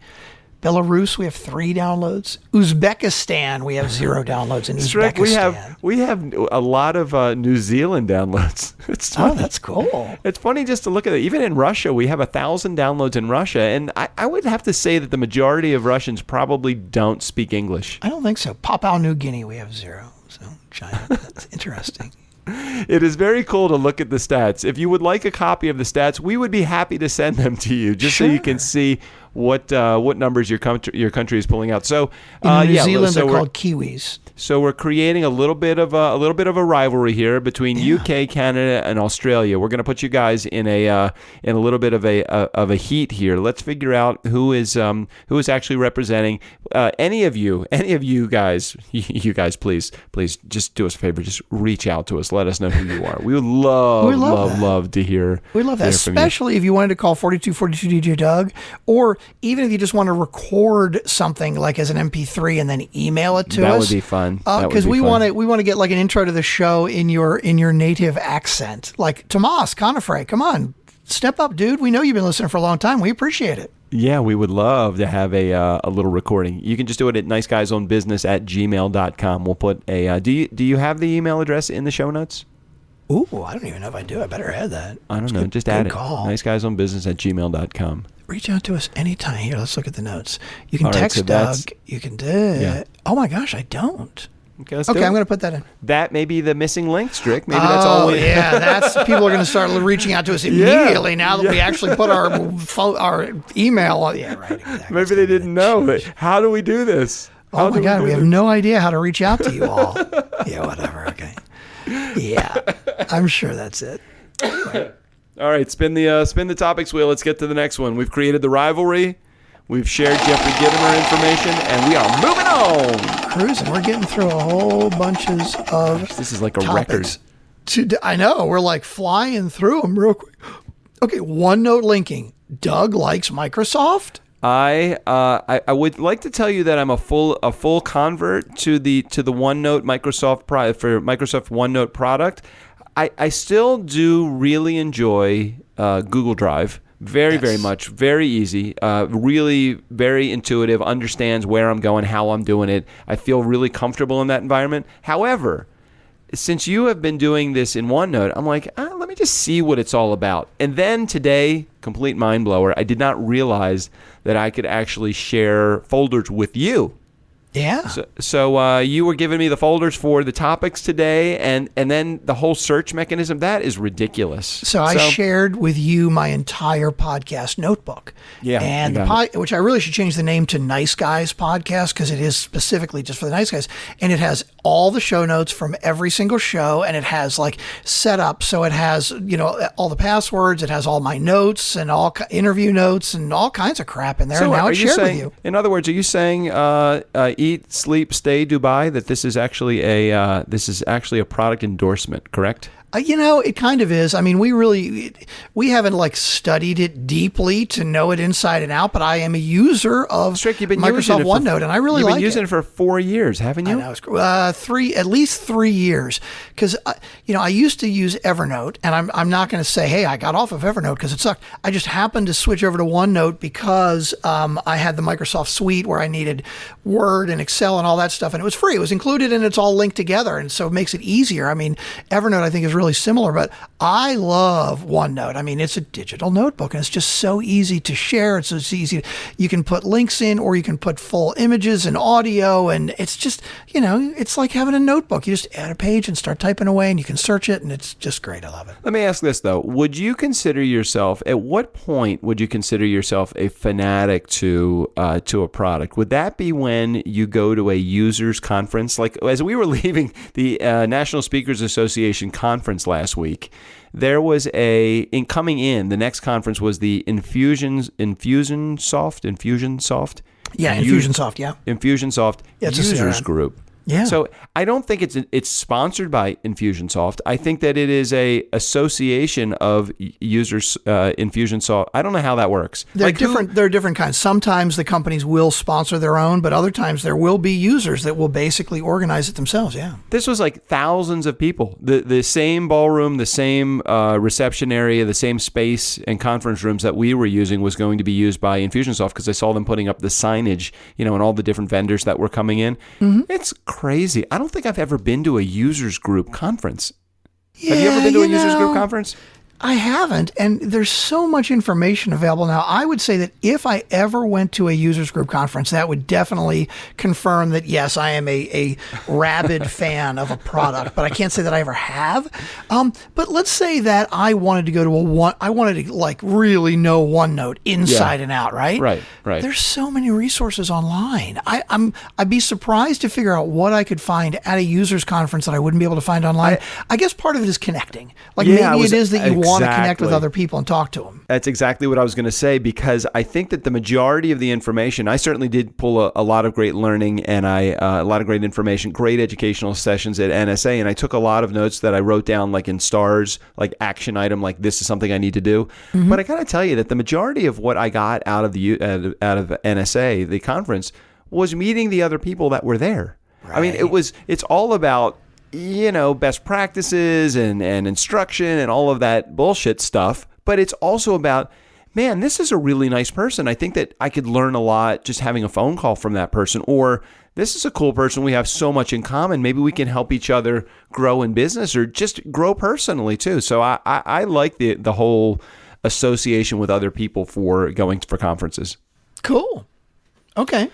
[SPEAKER 1] Belarus, we have 3 downloads. Uzbekistan, we have 0 downloads in
[SPEAKER 2] Strick,
[SPEAKER 1] Uzbekistan.
[SPEAKER 2] we have a lot of New Zealand downloads. It's funny.
[SPEAKER 1] Oh, that's cool.
[SPEAKER 2] It's funny just to look at it. Even in Russia, we have 1,000 downloads in Russia, and I would have to say that the majority of Russians probably don't speak English.
[SPEAKER 1] I don't think so. Papua New Guinea, we have 0. So China, that's interesting.
[SPEAKER 2] It is very cool to look at the stats. If you would like a copy of the stats, we would be happy to send them to you, just so you can see what numbers your country is pulling out. So
[SPEAKER 1] in New Zealand, they're called Kiwis.
[SPEAKER 2] So we're creating a little bit of a rivalry here between UK, Canada, and Australia. We're going to put you guys in a little bit of a heat here. Let's figure out who is actually representing. Any of you guys, please just do us a favor. Just reach out to us. Let us know who you are. We would love to hear.
[SPEAKER 1] We love that, especially if you wanted to call 4242 DJ Doug, or even if you just want to record something like as an MP3 and then email it to us.
[SPEAKER 2] That would be fun.
[SPEAKER 1] Because we want to get like an intro to the show in your native accent. Like, Tomas Conifray, come on, step up, dude. We know you've been listening for a long time. We appreciate it.
[SPEAKER 2] Yeah, we would love to have a little recording. You can just do it at niceguysownbusiness@gmail.com. We'll put a. Do you have the email address in the show notes?
[SPEAKER 1] Ooh, I don't even know if I do. I better add that.
[SPEAKER 2] I don't know. Just add it. Niceguysownbusiness@gmail.com.
[SPEAKER 1] Reach out to us anytime. Here, let's look at the notes. You can text Doug. You can do it. Yeah. Oh my gosh, I don't.
[SPEAKER 2] Okay,
[SPEAKER 1] I'm going to put that in.
[SPEAKER 2] That may be the missing link, Strick. Maybe that's all we...
[SPEAKER 1] people are going to start reaching out to us immediately now that we actually put our email. Yeah, right. Exactly.
[SPEAKER 2] Maybe they didn't know. How do we do this?
[SPEAKER 1] Oh my God, we have no idea how to reach out to you all. Yeah, whatever. Okay. Yeah, I'm sure that's it. Anyway.
[SPEAKER 2] All right, spin the topics wheel. Let's get to the next one. We've created the rivalry. We've shared Jeffrey Gitomer information, and we are moving on.
[SPEAKER 1] Cruising. We're getting through a whole bunches of
[SPEAKER 2] This is like a record.
[SPEAKER 1] I know. We're like flying through them real quick. Okay, OneNote linking. Doug likes Microsoft.
[SPEAKER 2] I would like to tell you that I'm a full convert to the OneNote Microsoft OneNote product. I still do really enjoy Google Drive, Very much. Very easy. Really very intuitive, understands where I'm going, how I'm doing it. I feel really comfortable in that environment. However, since you have been doing this in OneNote, I'm like, let me just see what it's all about. And then today, complete mind blower, I did not realize that I could actually share folders with you.
[SPEAKER 1] Yeah.
[SPEAKER 2] So you were giving me the folders for the topics today, and then the whole search mechanism. That is ridiculous.
[SPEAKER 1] So I shared with you my entire podcast notebook.
[SPEAKER 2] Yeah.
[SPEAKER 1] And which I really should change the name to Nice Guys Podcast, because it is specifically just for the nice guys. And it has all the show notes from every single show, and it has like set up. So it has, all the passwords. It has all my notes and all interview notes and all kinds of crap in there.
[SPEAKER 2] So
[SPEAKER 1] and now it's shared with you.
[SPEAKER 2] In other words, are you saying Eat, Sleep, Stay, Dubai, that this is actually a product endorsement, correct?
[SPEAKER 1] It kind of is. I mean, we haven't like studied it deeply to know it inside and out, but I am a user of
[SPEAKER 2] Strick, you've been
[SPEAKER 1] Microsoft OneNote, and I really like it.
[SPEAKER 2] You've been using it for 4 years, haven't you?
[SPEAKER 1] I know, at least 3 years. Because, I used to use Evernote, and I'm not going to say, hey, I got off of Evernote because it sucked. I just happened to switch over to OneNote because I had the Microsoft Suite where I needed Word and Excel and all that stuff, and it was free. It was included, and it's all linked together, and so it makes it easier. I mean, Evernote, I think, is really similar, but I love OneNote. I mean, it's a digital notebook, and it's just so easy to share. It's so easy. You can put links in, or you can put full images and audio, and it's just, it's like having a notebook. You just add a page and start typing away, and you can search it, and it's just great. I love it.
[SPEAKER 2] Let me ask this, though. At what point would you consider yourself a fanatic to a product? Would that be when you go to a users conference? Like, as we were leaving the National Speakers Association conference last week, there was the next conference was the Infusionsoft.
[SPEAKER 1] Yeah, Infusionsoft, yeah.
[SPEAKER 2] Infusionsoft users group.
[SPEAKER 1] Yeah.
[SPEAKER 2] So I don't think it's sponsored by Infusionsoft. I think that it is a association of users, Infusionsoft. I don't know how that works.
[SPEAKER 1] There are different kinds. Sometimes the companies will sponsor their own, but other times there will be users that will basically organize it themselves. Yeah.
[SPEAKER 2] This was like thousands of people. The same ballroom, the same reception area, the same space and conference rooms that we were using was going to be used by Infusionsoft, because I saw them putting up the signage, and all the different vendors that were coming in. Mm-hmm. It's crazy. I don't think I've ever been to a users group conference.
[SPEAKER 1] Yeah,
[SPEAKER 2] have you ever been to a users group conference?
[SPEAKER 1] I haven't, and there's so much information available now. I would say that if I ever went to a users group conference, that would definitely confirm that, yes, I am a rabid fan of a product, but I can't say that I ever have. But let's say that I wanted to go to I wanted to like really know OneNote inside and out, right?
[SPEAKER 2] Right.
[SPEAKER 1] There's so many resources online. I'd be surprised to figure out what I could find at a users conference that I wouldn't be able to find online. I guess part of it is connecting. Like maybe it is that you want to connect with other people and talk to them.
[SPEAKER 2] That's exactly what I was going to say, because I think that the majority of the information, I certainly did pull a lot of great learning and a lot of great information, great educational sessions at NSA, and I took a lot of notes that I wrote down like in stars, like action item, like this is something I need to do. Mm-hmm. But I got to tell you that the majority of what I got out of NSA, the conference, was meeting the other people that were there. Right. I mean, it's all about best practices and instruction and all of that bullshit stuff. But it's also about, man, this is a really nice person. I think that I could learn a lot just having a phone call from that person. Or this is a cool person. We have so much in common. Maybe we can help each other grow in business or just grow personally too. So I like the whole association with other people for going for conferences.
[SPEAKER 1] Cool. Okay.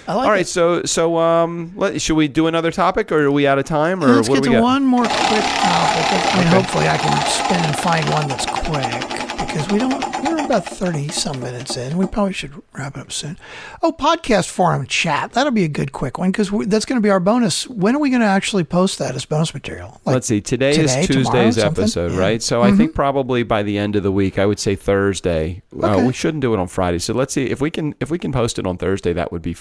[SPEAKER 1] All right,
[SPEAKER 2] so should we do another topic, or are we out of time? Or
[SPEAKER 1] let's get to one more quick topic. I mean, hopefully I can spin and find one that's quick, because we're about 30-some minutes in. We probably should wrap it up soon. Oh, podcast forum chat. That'll be a good quick one, because that's going to be our bonus. When are we going to actually post that as bonus material? Like
[SPEAKER 2] Let's see. Today is Tuesday's episode, right? So I think probably by the end of the week, I would say Thursday. We shouldn't do it on Friday. So let's see if we can post it on Thursday. That would be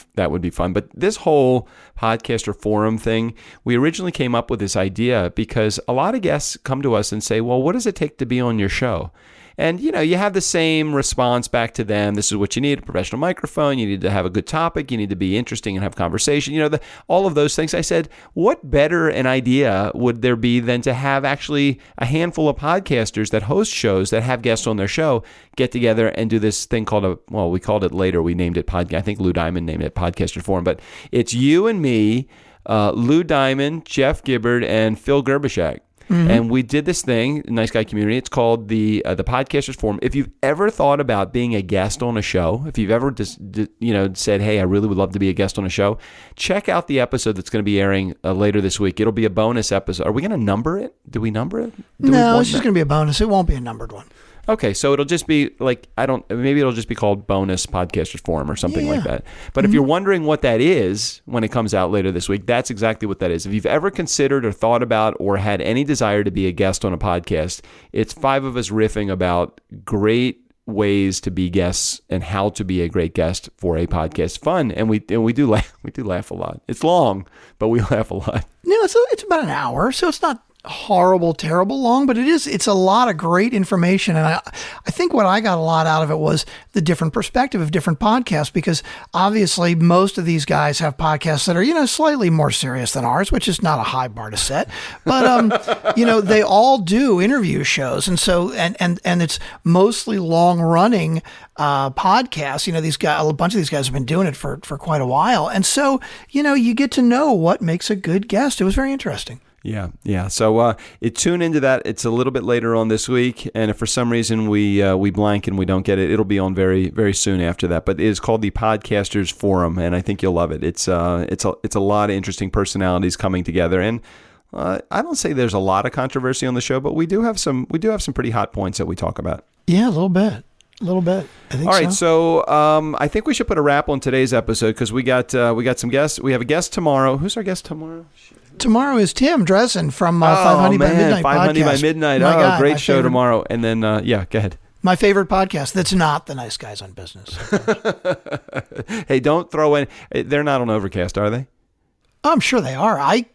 [SPEAKER 2] fun. But this whole podcaster forum thing, we originally came up with this idea because a lot of guests come to us and say, well, what does it take to be on your show? And, you have the same response back to them. This is what you need, a professional microphone. You need to have a good topic. You need to be interesting and have conversation. All of those things. I said, what better an idea would there be than to have actually a handful of podcasters that host shows that have guests on their show get together and do this thing called we called it later. We named it podcast. I think Lou Diamond named it Podcaster Forum, but it's you and me, Lou Diamond, Jeff Gibbard, and Phil Gerbishak. Mm-hmm. And we did this thing, Nice Guy Community. It's called the Podcasters Forum. If you've ever thought about being a guest on a show, if you've ever said, hey, I really would love to be a guest on a show, check out the episode that's going to be airing later this week. It'll be a bonus episode. Are we going to number it? Do we number it?
[SPEAKER 1] No, it's just going to be a bonus. It won't be a numbered one.
[SPEAKER 2] Okay, so it'll just be maybe it'll just be called Bonus Podcasters Forum or something like that. But if you're wondering what that is when it comes out later this week, that's exactly what that is. If you've ever considered or thought about or had any desire to be a guest on a podcast, it's 5 of us riffing about great ways to be guests and how to be a great guest for a podcast. Fun, and we do laugh a lot. It's long, but we laugh a lot.
[SPEAKER 1] No, it's about an hour, so it's not terrible long, but it's a lot of great information. And I think what I got a lot out of it was the different perspective of different podcasts, because obviously most of these guys have podcasts that are, slightly more serious than ours, which is not a high bar to set, but, they all do interview shows. And so, and it's mostly long running, podcasts. These guys, a bunch of these guys have been doing it for quite a while. And so, you get to know what makes a good guest. It was very interesting.
[SPEAKER 2] Yeah. So tune into that. It's a little bit later on this week, and if for some reason we blank and we don't get it, it'll be on very, very soon after that. But it is called the Podcasters Forum, and I think you'll love it. It's a lot of interesting personalities coming together, and I don't say there's a lot of controversy on the show, but we do have some pretty hot points that we talk about.
[SPEAKER 1] Yeah, a little bit. I think.
[SPEAKER 2] All right, so I think we should put a wrap on today's episode because we got some guests. We have a guest tomorrow. Who's our guest tomorrow?
[SPEAKER 1] Tomorrow is Tim Dressen from 500 by Midnight
[SPEAKER 2] 500
[SPEAKER 1] podcast.
[SPEAKER 2] by Midnight. God, great show tomorrow. And then, go ahead.
[SPEAKER 1] My favorite podcast that's not the Nice Guys on Business.
[SPEAKER 2] Hey, don't throw in. They're not on Overcast, are they?
[SPEAKER 1] I'm sure they are. I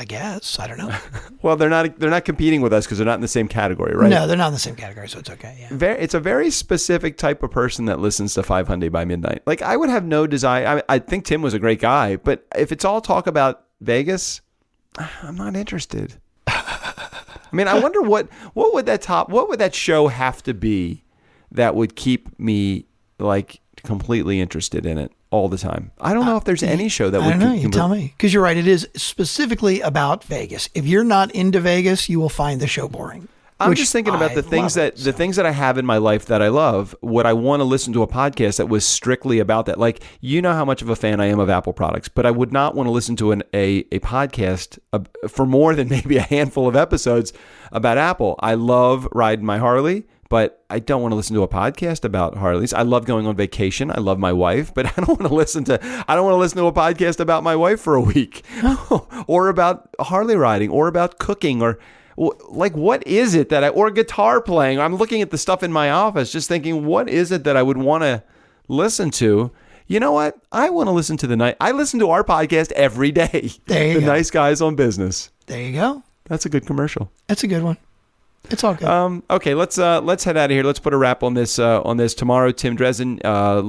[SPEAKER 1] guess. I don't know.
[SPEAKER 2] Well, they're not competing with us because they're not in the same category, right?
[SPEAKER 1] No, they're not in the same category, so it's okay. Yeah.
[SPEAKER 2] It's a very specific type of person that listens to 500 by Midnight. Like, I would have no desire. I think Tim was a great guy, but if it's all talk about Vegas, I'm not interested. I mean, I wonder what would that show have to be that would keep me like completely interested in it all the time? I don't know if there's any show that would.
[SPEAKER 1] I don't know. You tell me, because you're right. It is specifically about Vegas. If you're not into Vegas, you will find the show boring.
[SPEAKER 2] I'm just thinking about the things that I have in my life that I love. Would I want to listen to a podcast that was strictly about that? Like, how much of a fan I am of Apple products, but I would not want to listen to a podcast for more than maybe a handful of episodes about Apple. I love riding my Harley, but I don't want to listen to a podcast about Harleys. I love going on vacation. I love my wife, but I don't want to listen to a podcast about my wife for a week or about Harley riding or about cooking or like, what is it or guitar playing? I'm looking at the stuff in my office, just thinking, what is it that I would want to listen to? You know what? I want to listen to I listen to our podcast every day.
[SPEAKER 1] There you go.
[SPEAKER 2] The Nice Guys on Business.
[SPEAKER 1] There you go.
[SPEAKER 2] That's a good commercial.
[SPEAKER 1] That's a good one. It's all good.
[SPEAKER 2] Okay, let's head out of here. Let's put a wrap on this tomorrow. Tim Dressen,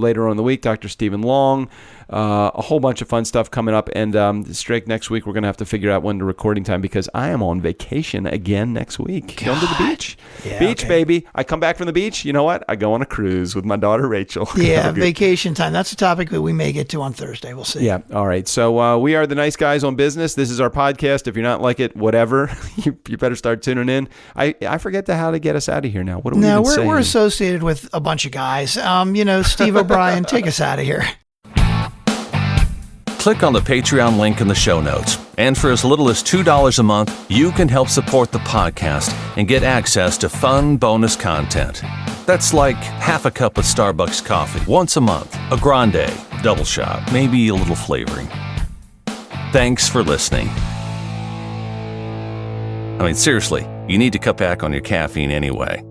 [SPEAKER 2] later on in the week, Dr. Stephen Long, a whole bunch of fun stuff coming up. And Strick, next week we're going to have to figure out when the recording time because I am on vacation again next week. Going to the beach.
[SPEAKER 1] Yeah,
[SPEAKER 2] beach, baby. I come back from the beach. You know what? I go on a cruise with my daughter, Rachel.
[SPEAKER 1] Yeah, vacation time. That's a topic that we may get to on Thursday. We'll see.
[SPEAKER 2] Yeah, all right. So we are the Nice Guys on Business. This is our podcast. If you're not like it, whatever, you better start tuning in. I forget how to get us out of here now. What are we even saying?
[SPEAKER 1] We're associated with a bunch of guys. Steve O'Brien, take us out of here.
[SPEAKER 3] Click on the Patreon link in the show notes. And for as little as $2 a month, you can help support the podcast and get access to fun bonus content. That's like half a cup of Starbucks coffee once a month, a grande, double shot, maybe a little flavoring. Thanks for listening. I mean, seriously, you need to cut back on your caffeine anyway.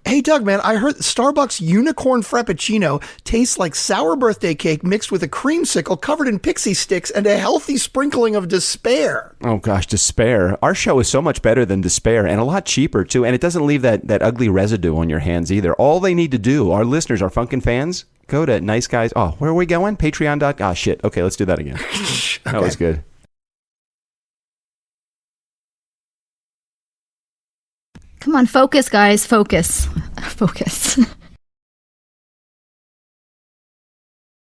[SPEAKER 1] Hey, Hey, Doug, man, I heard Starbucks Unicorn Frappuccino tastes like sour birthday cake mixed with a creamsicle covered in pixie sticks and a healthy sprinkling of despair.
[SPEAKER 2] Oh, gosh, despair. Our show is so much better than despair and a lot cheaper, too. And it doesn't leave that ugly residue on your hands either. All they need to do, our listeners, our Funkin' fans, go to Nice Guys. Oh, where are we going? Patreon.com. Ah, shit. Okay, let's do that again. That was good.
[SPEAKER 5] Come on, focus, guys. Focus.